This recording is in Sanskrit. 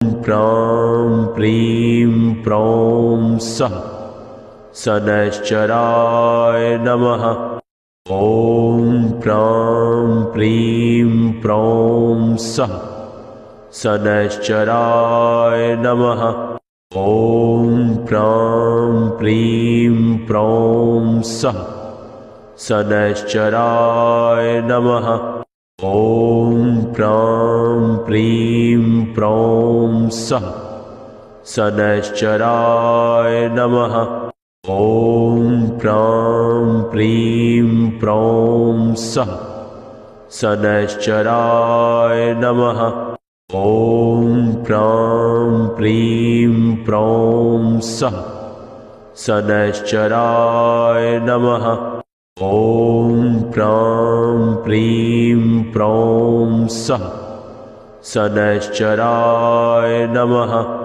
प्रां प्रीं प्रौं सः सनश्चराय नमः। ॐ प्रां प्रीं प्रौं सः सनश्चराय नमः। ॐ प्रां प्रीं प्रौं सः सनश्चराय नमः। ॐ प्रां प्रीं प्रौं सः सनश्चराय नमः। ॐ प्रां प्रीं प्रौं सः सनश्चराय नमः। ॐ प्रां प्रीं प्रौं सः सनश्चराय नमः। ॐ प्रां प्रीं प्रौं सः सनश्चराय नमः।